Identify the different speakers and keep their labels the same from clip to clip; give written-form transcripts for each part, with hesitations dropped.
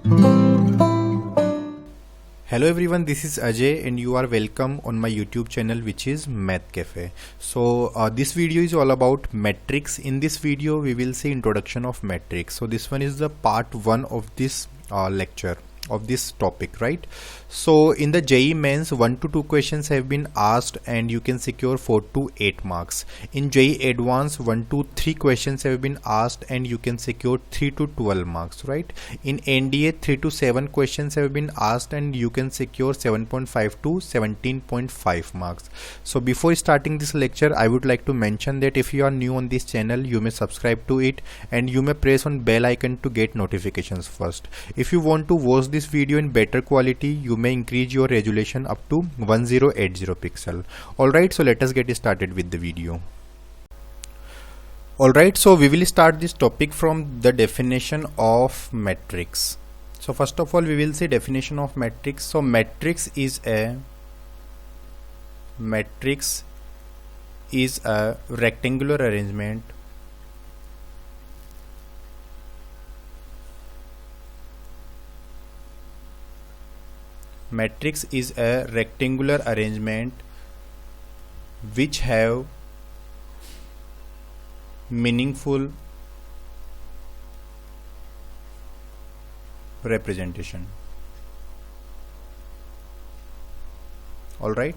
Speaker 1: Hello everyone, this is Ajay and you are welcome on my YouTube channel which is Math Cafe. So this video is all about metrics. In this video we will see introduction of metrics. So this one is the part 1 of this lecture of this topic, right? So in the JEE Mains 1 to 2 questions have been asked and you can secure 4 to 8 marks. In JEE Advanced 1 to 3 questions have been asked and you can secure 3 to 12 marks, right? In NDA 3 to 7 questions have been asked and you can secure 7.5 to 17.5 marks. So before starting this lecture, I would like to mention that if you are new on this channel, you may subscribe to it and you may press on bell icon to get notifications first. If you want to watch this video in better quality, you may increase your resolution up to 1080 pixel. Alright, so let us get started with the video. Alright, so we will start this topic from the definition of matrix. So first of all we will see definition of matrix. So matrix is a rectangular arrangement which have meaningful representation. Alright,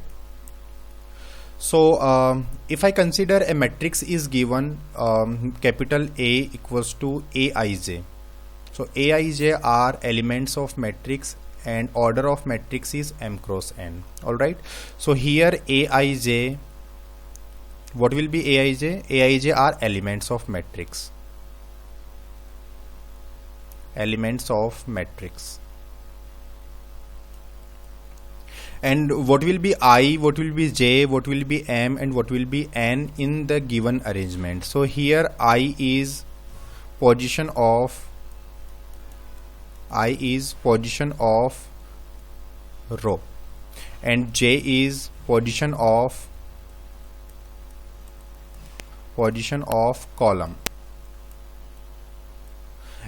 Speaker 1: so if I consider a matrix is given capital A equals to Aij. So Aij are elements of matrix and order of matrix is m cross n. Alright, so here Aij, what will be Aij? Aij are elements of matrix. And what will be I, what will be j, what will be m and what will be n in the given arrangement. So here I is position of row and j is position of column,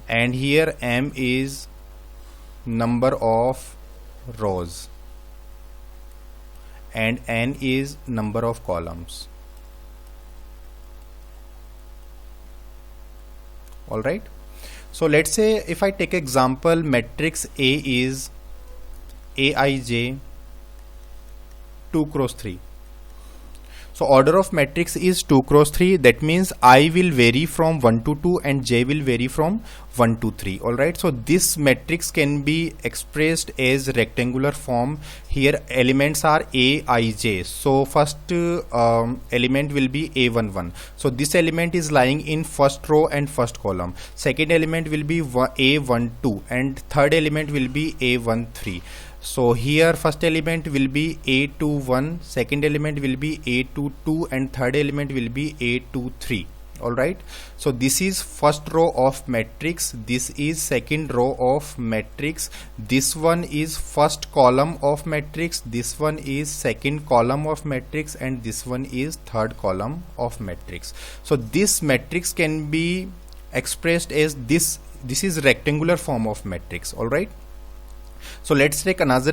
Speaker 1: and here m is number of rows and n is number of columns. Alright, so let's say if I take example matrix A is Aij 2 cross 3. So order of matrix is 2 cross 3. That means I will vary from 1 to 2 and j will vary from 1 to 3. Alright, so this matrix can be expressed as rectangular form. Here elements are Aij. So first element will be A11. So this element is lying in first row and first column. Second element will be A12 and third element will be A13. So here first element will be A21, second element will be A22 and third element will be A23. Alright, so this is first row of matrix, this is second row of matrix, this one is first column of matrix, this one is second column of matrix and this one is third column of matrix. So this matrix can be expressed as this is rectangular form of matrix. Alright, so let's take another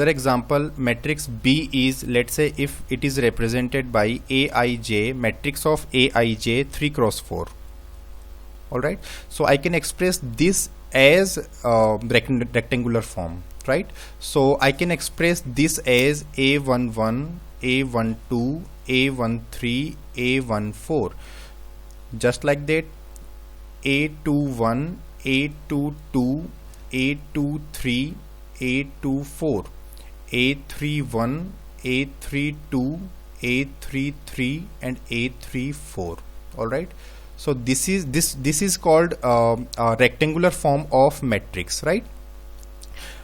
Speaker 1: example. Matrix B is, let's say if it is represented by Aij, matrix of Aij 3 cross 4. Alright, so I can express this as rectangular form, right? So I can express this as A11, A12, A13, A14. Just like that, A21, A22, A23, A24, A31, A32, A33 and A34. Alright, so this is called a rectangular form of matrix, right?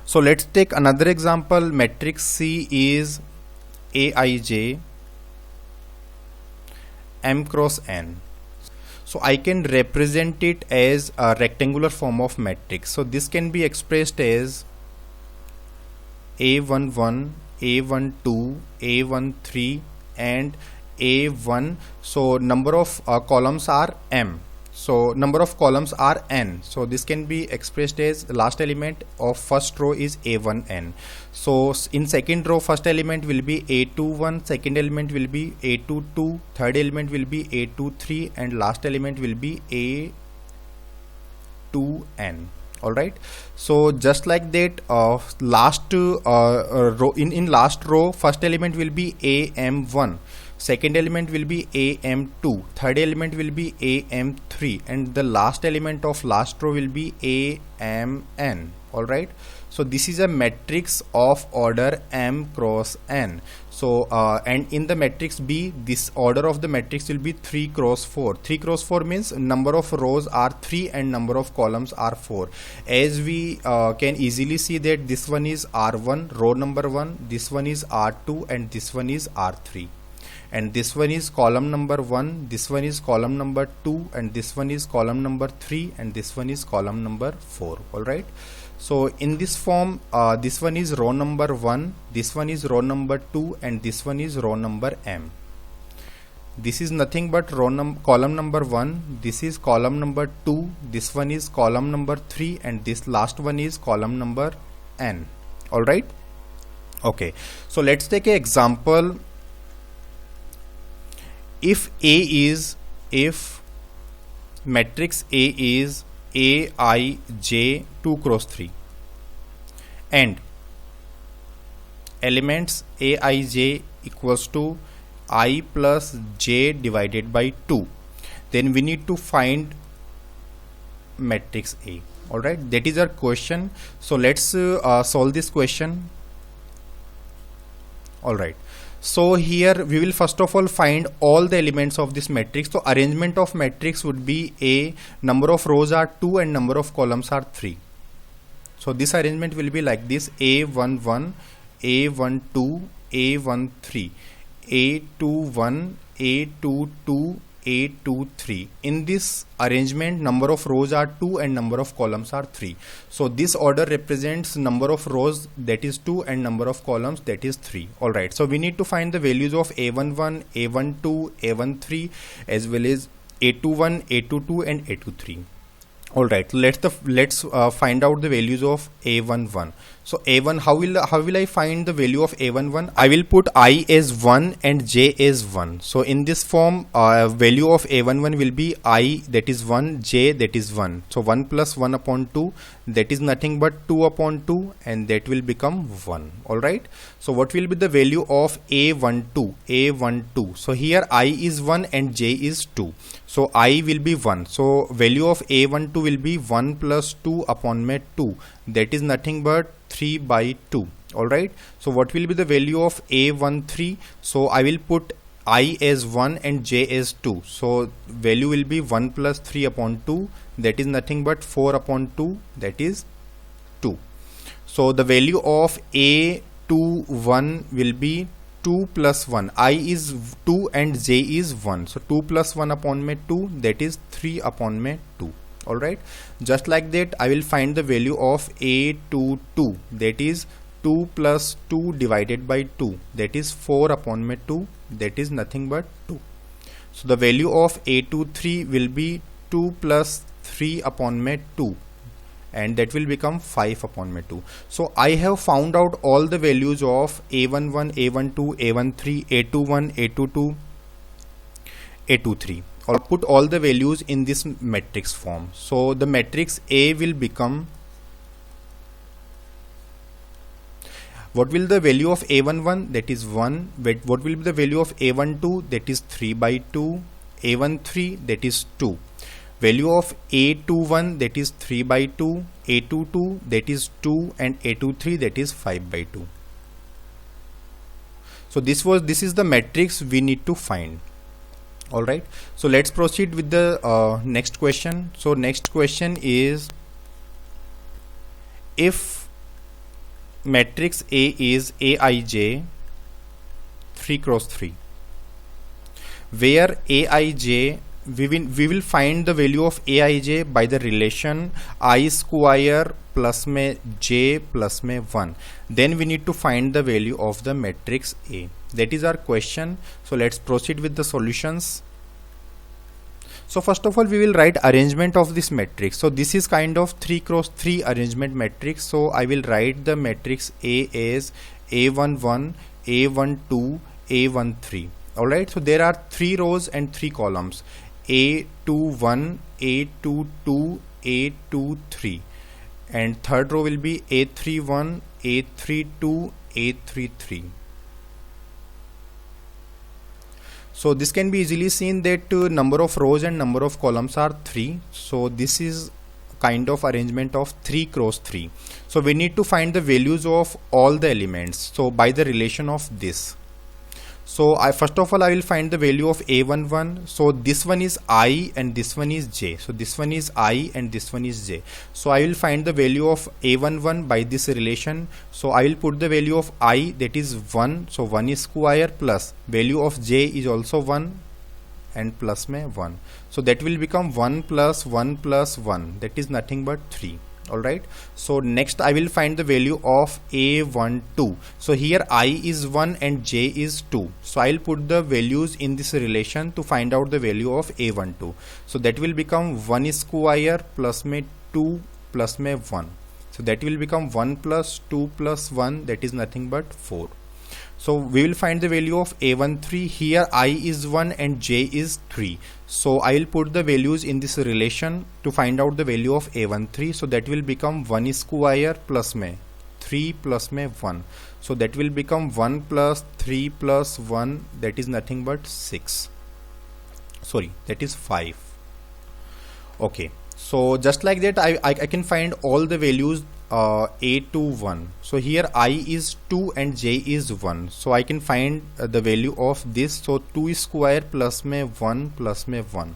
Speaker 1: So let's take another example. Matrix C is Aij m cross n. So I can represent it as a rectangular form of matrix. So this can be expressed as A11, A12, A13 and A1. So number of columns are m. So number of columns are n, so this can be expressed as last element of first row is a1n. So in second row, first element will be a21, second element will be a22, third element will be a23, and last element will be a2n. All right, so just like that, last row, in last row, first element will be am1, second element will be am2, third element will be am3, and the last element of last row will be amn. All right, so this is a matrix of order m cross n. So and in the matrix B, this order of the matrix will be 3 cross 4. 3 cross 4 means number of rows are 3 and number of columns are 4. As we can easily see that this one is R1, row number 1, this one is R2, and this one is R3. And this one is column number 1, this one is column number 2, and this one is column number 3, and this one is column number 4. All right, so in this form, this one is row number 1, this one is row number 2, and this one is row number m. This is nothing but column number 1, this is column number 2, this one is column number 3, and this last one is column number n. All right, okay, so let's take an example. If matrix A is aij 2 cross 3 and elements aij equals to I plus j divided by 2, then we need to find matrix A. All right, that is our question. So let's solve this question. All right, so here we will first of all find all the elements of this matrix. So arrangement of matrix would be A, number of rows are 2 and number of columns are 3. So this arrangement will be like this: A11, A12, A13, A21, A22, A23. In this arrangement, number of rows are 2 and number of columns are 3. So this order represents number of rows, that is 2, and number of columns, that is 3. All right, so we need to find the values of A11, A12, A13, as well as A21, A22, and A23. All right, let's find out the values of A11. So A1, how will I find the value of A11? I will put I as 1 and j as 1. So in this form, value of A11 will be I, that is 1, j, that is 1. So 1 plus 1 upon 2, that is nothing but 2 upon 2, and that will become 1. All right, so what will be the value of A12? A12, so here I is 1 and j is 2. So I will be 1. So value of A12 will be 1 plus 2 upon 2. That is nothing but 3 by 2. All right, so what will be the value of A13? So I will put I as 1 and j as 2. So value will be 1 plus 3 upon 2. That is nothing but 4 upon 2. That is 2. So the value of A21 will be 2 plus 1. I is 2 and j is 1. So 2 plus 1 upon 2, that is 3 upon 2. All right, just like that, I will find the value of A22, that is 2 plus 2 divided by 2, that is 4 upon 2, that is nothing but 2. So the value of A23 will be 2 plus 3 upon 2, and that will become 5 upon 2. So I have found out all the values of A11, A12, A13, A21, A22, A23. I'll put all the values in this matrix form. So the matrix A will become, what will the value of A11? That is 1. What will be the value of A12? That is 3 by 2. A13, that is 2. Value of A21, that is 3 by 2. A22, that is 2, and A23, that is 5 by 2. So this is the matrix we need to find. All right, so let's proceed with the next question. So next question is, if matrix A is aij 3 cross 3, where aij, we will find the value of aij by the relation I square plus में j plus में 1. Then we need to find the value of the matrix A. That is our question. So let's proceed with the solutions. So first of all, we will write arrangement of this matrix. So this is kind of 3 cross 3 arrangement matrix. So I will write the matrix A as A11, A12, A13. Alright, so there are 3 rows and 3 columns, A21, A22, A23, and third row will be A31, A32, A33. So this can be easily seen that number of rows and number of columns are 3. So this is kind of arrangement of 3 cross 3. So we need to find the values of all the elements. So by the relation of this. So first of all I will find the value of A11. So this one is I and this one is J. So this one is I and this one is J. So I will find the value of A11 by this relation. So I will put the value of I, that is 1. So 1 is square, plus value of J is also 1 and plus में 1. So that will become 1 plus 1 plus 1. That is nothing but 3. Alright, so next I will find the value of A12. So here I is 1 and J is 2. So I will put the values in this relation to find out the value of A12. So that will become 1 square plus में 2 plus में 1. So that will become 1 plus 2 plus 1, that is nothing but 4. So we will find the value of A13. Here I is 1 and J is 3. So I will put the values in this relation to find out the value of A13. So that will become 1 square plus में 3 plus में 1. So that will become 1 plus 3 plus 1, that is nothing but 6. Sorry, that is 5. Okay, so just like that I can find all the values A21. So here I is 2 and J is 1. So I can find the value of this. So 2 square plus में 1 plus में 1.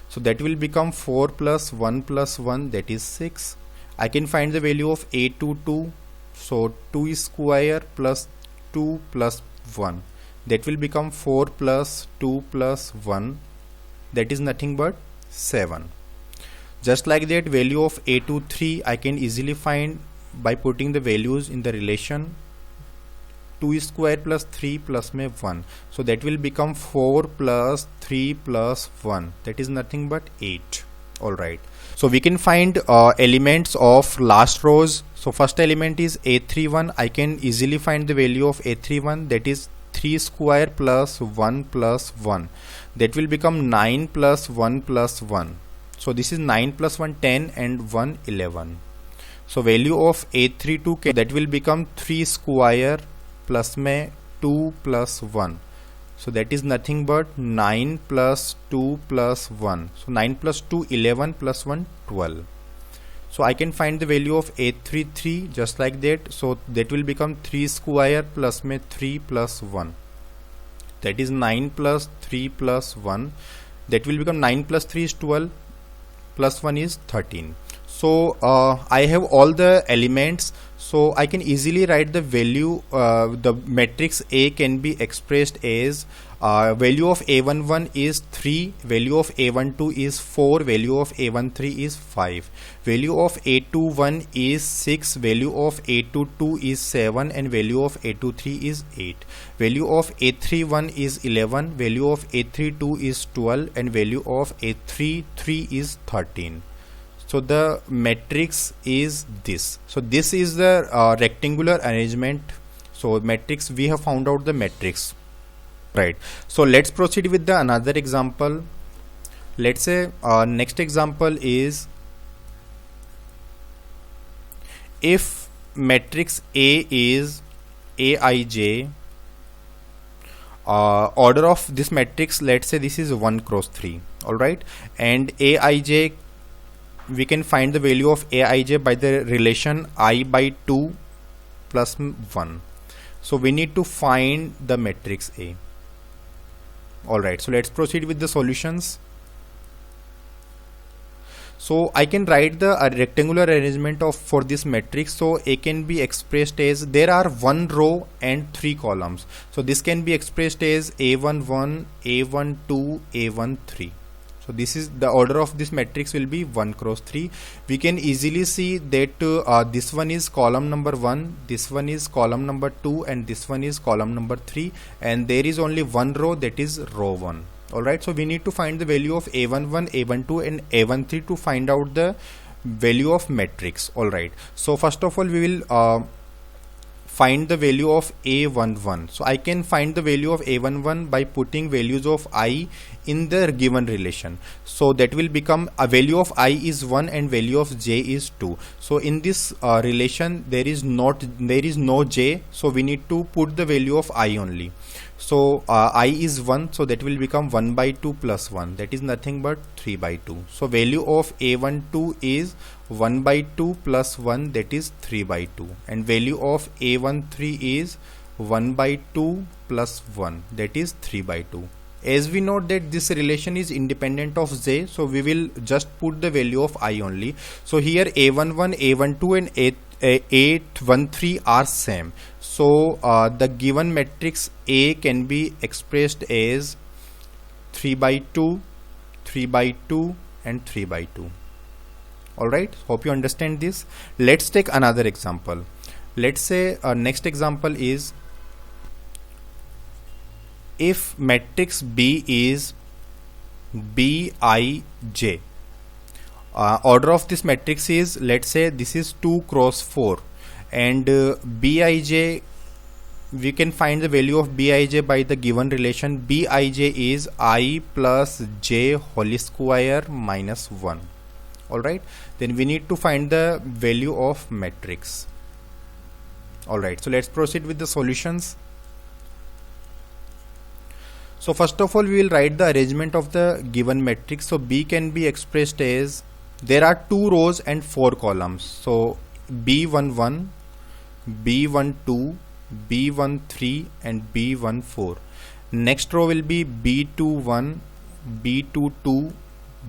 Speaker 1: So that will become 4 plus 1 plus 1, that is 6. I can find the value of A22. So 2 square plus 2 plus 1. That will become 4 plus 2 plus 1. That is nothing but 7. Just like that, value of A23 I can easily find by putting the values in the relation. 2 square plus 3 plus में 1. So that will become 4 plus 3 plus 1. That is nothing but 8. Alright. So we can find elements of last rows. So first element is A31. I can easily find the value of A31. That is 3 square plus 1 plus 1. That will become 9 plus 1 plus 1. So this is 9 plus 1, 10 and 1, 11. So value of A32, that will become 3 square plus में 2 plus 1. So that is nothing but 9 plus 2 plus 1. So 9 plus 2, 11 plus 1, 12. So I can find the value of A33 just like that. So that will become 3 square plus में 3 plus 1. That is 9 plus 3 plus 1. That will become 9 plus 3 is 12. Plus 1 is 13. So I have all the elements, so I can easily write the value. The matrix A can be expressed as value of A11 is 3, value of A12 is 4, value of A13 is 5, value of A21 is 6, value of A22 is 7, and value of A23 is 8. Value of A31 is 11, value of A32 is 12, and value of A33 is 13. So the matrix is this. So this is the rectangular arrangement. So matrix, we have found out the matrix, right? So let's proceed with the another example. Let's say next example is, if matrix A is Aij, order of this matrix, let's say this is 1 cross 3, all right, and Aij, we can find the value of Aij by the relation I by 2 plus 1. So we need to find the matrix A. Alright, so let's proceed with the solutions. So I can write the rectangular arrangement of for this matrix. So A can be expressed as, there are 1 row and 3 columns. So this can be expressed as A11, A12, A13. So this is the order of this matrix will be 1 cross 3. We can easily see that this one is column number 1, this one is column number 2, and this one is column number 3, and there is only 1 row, that is row 1. Alright, so we need to find the value of a11, a12 and a13 to find out the value of matrix. Alright, so first of all we will find the value of a11. So I can find the value of a11 by putting values of I in the given relation. So that will become a value of I is 1 and value of j is 2. So in this relation there is no j, so we need to put the value of I only. So I is 1, so that will become 1 by 2 plus 1, that is nothing but 3 by 2. So value of a12 is 1 by 2 plus 1, that is 3 by 2, and value of a13 is 1 by 2 plus 1, that is 3 by 2. As we know that this relation is independent of j, so we will just put the value of I only. So here a11, a12 and a13 are same. So the given matrix A can be expressed as 3 by 2, 3 by 2 and 3 by 2. Alright, hope you understand this. Let's take another example. Let's say next example is, if matrix B is Bij, order of this matrix is, let's say this is 2 cross 4, and Bij, we can find the value of Bij by the given relation. Bij is I plus j whole square minus 1. Alright, then we need to find the value of matrix. Alright, so let's proceed with the solutions. So first of all we will write the arrangement of the given matrix. So B can be expressed as, there are 2 rows and 4 columns. So B11, B12, B13 and B14. Next row will be B21, B22,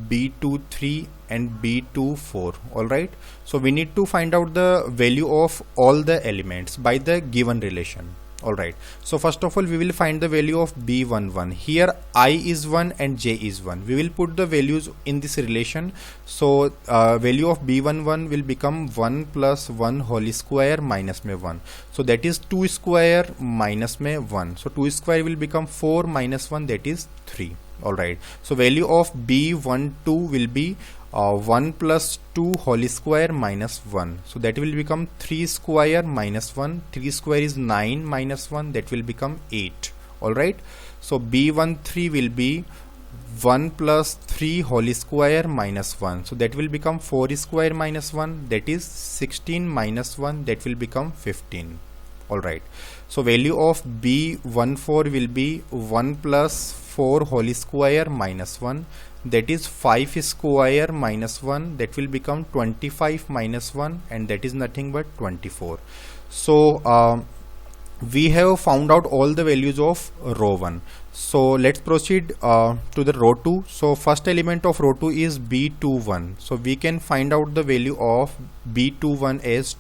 Speaker 1: B23 and B24. Alright, so we need to find out the value of all the elements by the given relation. Alright, so first of all we will find the value of B11. Here I is 1 and j is 1. We will put the values in this relation. So value of B11 will become 1 plus 1 whole square minus में 1. So that is 2 square minus में 1. So 2 square will become 4 minus 1, that is 3. Alright, so value of B12 will be 1 plus 2 whole square minus 1. So that will become 3 square minus 1. 3 square is 9 minus 1, that will become 8. Alright, so B13 will be 1 plus 3 whole square minus 1. So that will become 4 square minus 1, that is 16 minus 1, that will become 15. Alright, so value of B14 will be 1 plus 4 whole square minus 1, that is 5 square minus 1, that will become 25 minus 1, and that is nothing but 24. So we have found out all the values of row 1. So let's proceed to the row 2. So first element of row 2 is B21. So we can find out the value of B21 as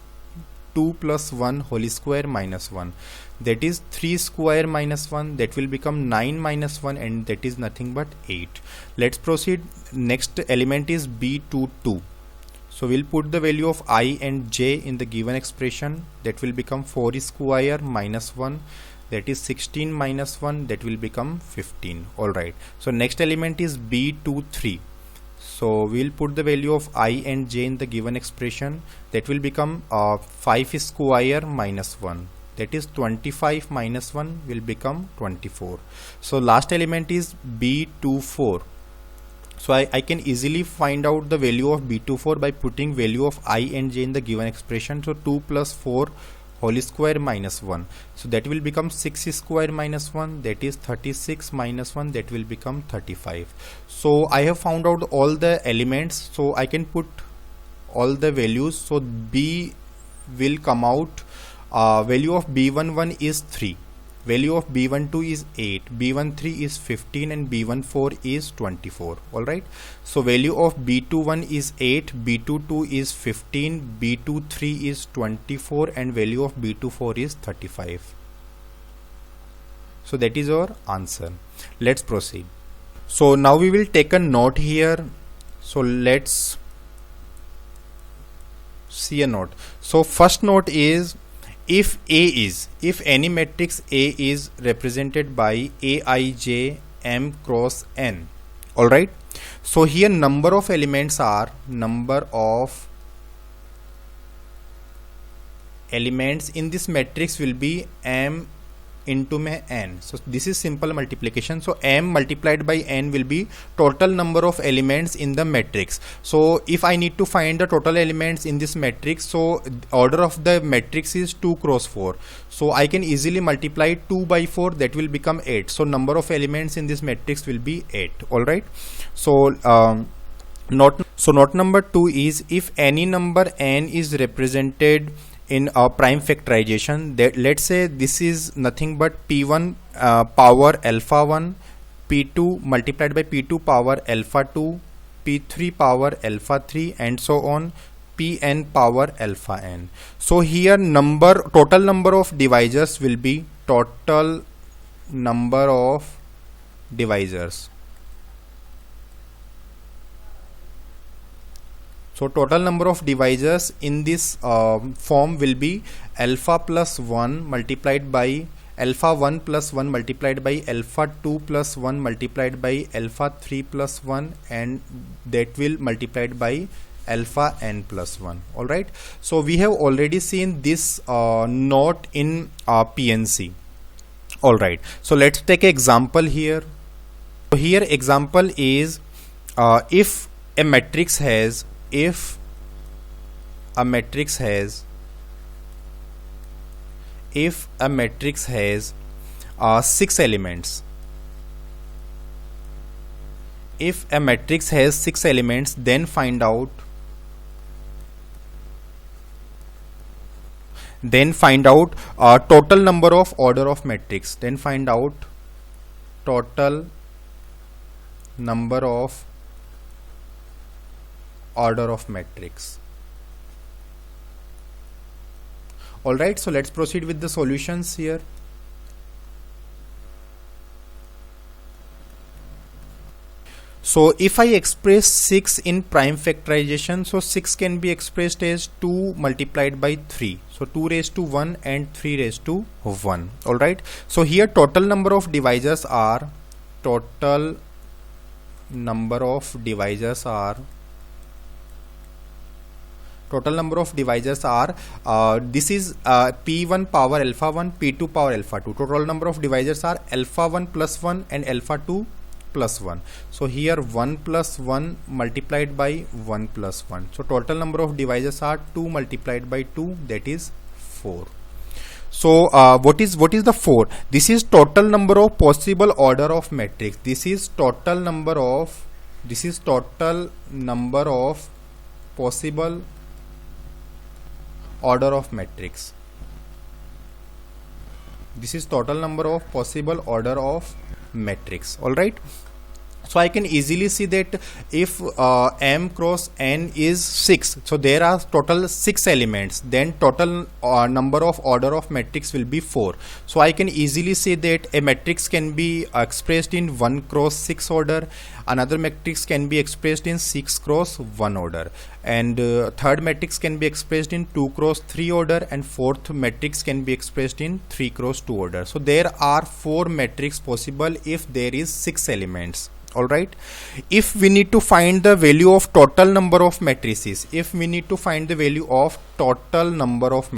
Speaker 1: 2 plus 1 whole square minus 1, that is 3 square minus 1, that will become 9 minus 1, and that is nothing but 8. Let's proceed. Next element is B22. So we'll put the value of I and j in the given expression. That will become 4 square minus 1, that is 16 minus 1, that will become 15. Alright, so next element is B23. So we'll put the value of I and j in the given expression. That will become 5 square minus 1, that is 25 minus 1 will become 24. So last element is B24. So I can easily find out the value of B24 by putting value of I and j in the given expression. So 2 plus 4 whole square minus 1, so that will become 6 square minus 1, that is 36 minus 1, that will become 35. So I have found out all the elements, so I can put all the values. So B will come out, value of B11 is 3, value of B12 is 8, B13 is 15 and B14 is 24. Alright, so value of B21 is 8, B22 is 15, B23 is 24 and value of B24 is 35. So that is our answer. Let's proceed. So now we will take a note here. So let's see a note. So first note is, if any matrix A is represented by Aij m cross n. All right. So here number of elements are number of elements in this matrix will be m into my n. So this is simple multiplication. So m multiplied by n will be total number of elements in the matrix. So if I need to find the total elements in this matrix, so order of the matrix is 2 cross 4. So I can easily multiply 2 by 4, that will become 8. So number of elements in this matrix will be 8. All right. So note number 2 is, if any number n is represented in a prime factorization, that let's say this is nothing but p1 power alpha 1, p2 multiplied by p2 power alpha 2, p3 power alpha 3, and so on, pn power alpha n. So here total number of divisors will be total number of divisors. So total number of divisors in this form will be alpha plus 1 multiplied by alpha 1 plus 1 multiplied by alpha 2 plus 1 multiplied by alpha 3 plus 1, and that will multiplied by alpha n plus 1. All right. So we have already seen this note in PNC. All right. So let's take an example here. So here example is if a matrix has 6 elements, if a matrix has 6 elements, then find out total number of order of matrix. Then find out total number of order of matrix. All right. So let's proceed with the solutions here. So if I express 6 in prime factorization, so 6 can be expressed as 2 multiplied by 3. So 2 raised to 1 and 3 raised to 1. All right. So here total number of divisors are this is p1 power alpha 1, p2 power alpha 2. Total number of divisors are alpha 1 plus 1 and alpha 2 plus 1. So here 1 plus 1 multiplied by 1 plus 1. So total number of divisors are 2 multiplied by 2, that is 4. So what is the 4? This is total number of possible order of matrix. This is total number of possible order of matrix. This is total number of possible order of matrix. All right. So I can easily see that if m cross n is 6, so there are total 6 elements, then total number of order of matrix will be 4. So I can easily say that a matrix can be expressed in 1 cross 6 order, another matrix can be expressed in 6 cross 1 order, and third matrix can be expressed in 2 cross 3 order, and fourth matrix can be expressed in 3 cross 2 order. So there are 4 matrix possible if there is 6 elements. All right. If we need to find the value of total number of matrices, total number of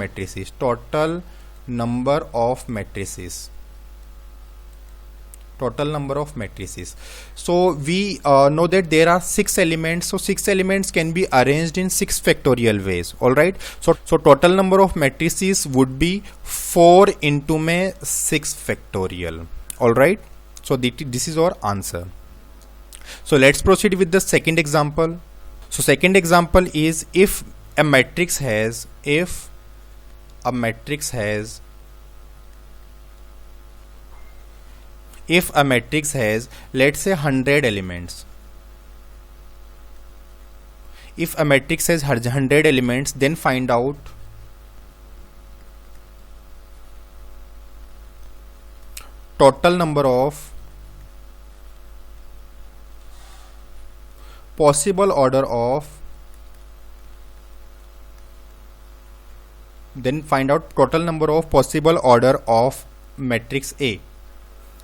Speaker 1: matrices. So we know that there are 6 elements. So 6 elements can be arranged in 6 factorial ways. All right. So total number of matrices would be 4 into 6 factorial. All right. So this is our answer. So let's proceed with the second example. So second example is, if a matrix has let's say 100 elements. If a matrix has 100 elements, then find out total number of possible order of, then find out total number of possible order of matrix A.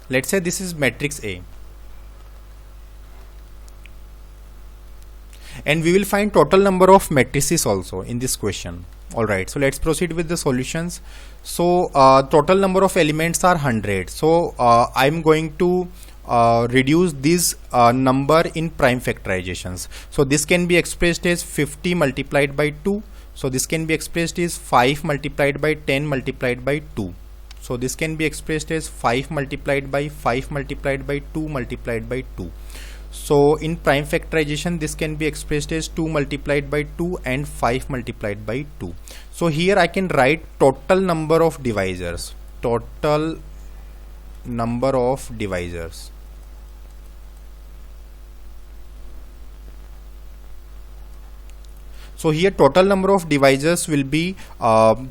Speaker 1: Let's say this is matrix A. and we will find total number of matrices also in this question. Alright, so let's proceed with the solutions. So total number of elements are 100. So I'm going to reduce this number in prime factorizations. So this can be expressed as 50 multiplied by 2. So this can be expressed as 5 multiplied by 10 multiplied by 2. So this can be expressed as 5 multiplied by 5 multiplied by 2 multiplied by 2. So in prime factorization this can be expressed as 2 multiplied by 2 and 5 multiplied by 2. So here I can write total number of divisors. Total number of divisors. So here total number of divisors will be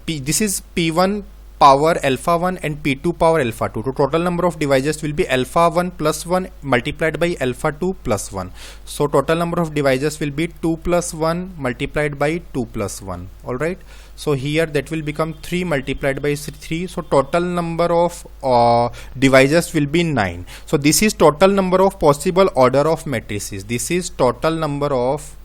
Speaker 1: this is P1 power alpha 1 and P2 power alpha 2. So total number of divisors will be alpha 1 plus 1 multiplied by alpha 2 plus 1. So total number of divisors will be 2 plus 1 multiplied by 2 plus 1. Alright. So here that will become 3 multiplied by 3. So total number of divisors will be 9. So this is total number of possible order of matrices. This is total number of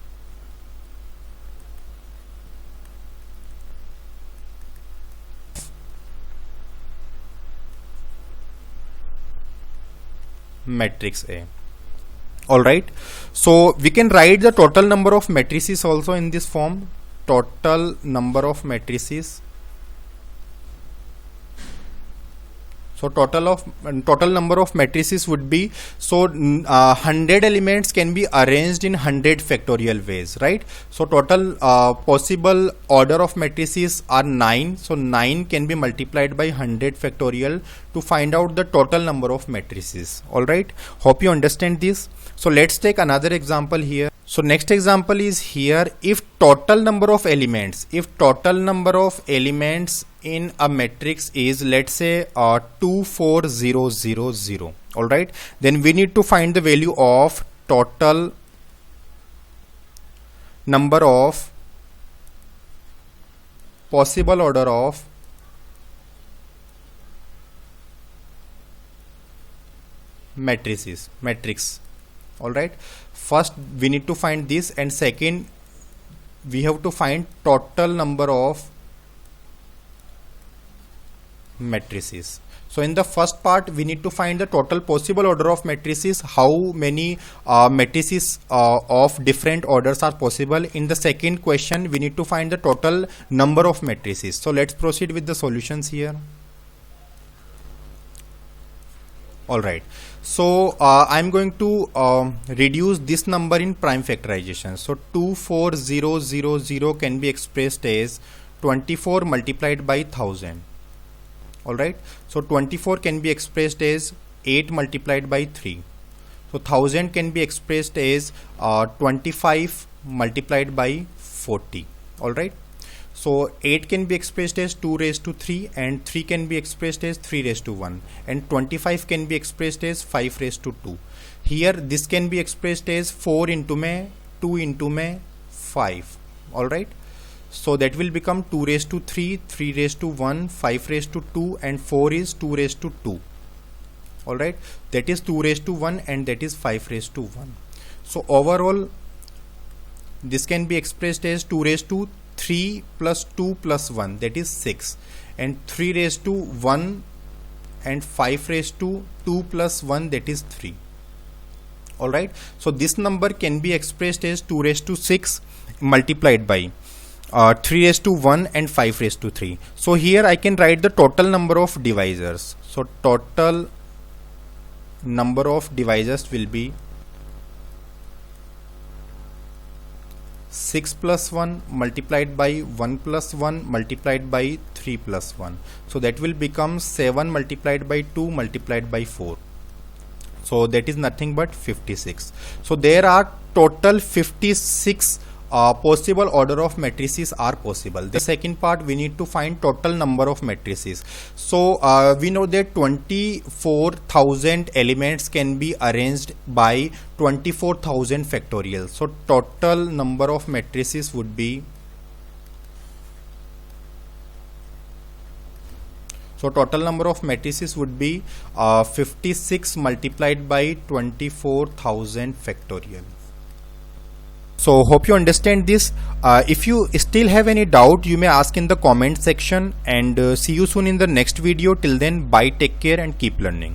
Speaker 1: matrix A. Alright, so we can write the total number of matrices also in this form. Total number of matrices. So total number of matrices would be, so 100 elements can be arranged in 100 factorial ways, right? So total possible order of matrices are 9. So 9 can be multiplied by 100 factorial to find out the total number of matrices. Alright, hope you understand this. So let's take another example here. So next example is here, if total number of elements, in a matrix is, let's say 24000, all right, then we need to find the value of total number of possible order of matrices. All right, first we need to find this, and second we have to find total number of matrices. So in the first part we need to find the total possible order of matrices, how many matrices of different orders are possible. In the second question we need to find the total number of matrices. So let's proceed with the solutions here. Alright, so I'm going to reduce this number in prime factorization. So 24000 can be expressed as 24 multiplied by 1000. Alright, so 24 can be expressed as 8 multiplied by 3. So 1000 can be expressed as 25 multiplied by 40. Alright, so 8 can be expressed as 2 raised to 3, and 3 can be expressed as 3 raised to 1, and 25 can be expressed as 5 raised to 2. Here this can be expressed as 4 into me 2 into me 5. Alright, so that will become 2 raised to 3, 3 raised to 1, 5 raised to 2, and 4 is 2 raised to 2. Alright, that is 2 raised to 1 and that is 5 raised to 1. So overall this can be expressed as 2 raised to 3 plus 2 plus 1, that is 6, and 3 raised to 1 and 5 raised to 2 plus 1, that is 3. Alright, so this number can be expressed as 2 raised to 6 multiplied by 3 raised to 1 and 5 raised to 3. So here I can write the total number of divisors. So total number of divisors will be 6 plus 1 multiplied by 1 plus 1 multiplied by 3 plus 1. So that will become 7 multiplied by 2 multiplied by 4. So that is nothing but 56. So there are total 56 possible order of matrices are possible. The second part we need to find total number of matrices. So we know that 24,000 elements can be arranged by 24,000 factorial. So total number of matrices would be, so total number of matrices would be 56 multiplied by 24,000 factorial. So hope you understand this. If you still have any doubt, you may ask in the comment section, and see you soon in the next video. Till then, bye, take care and keep learning.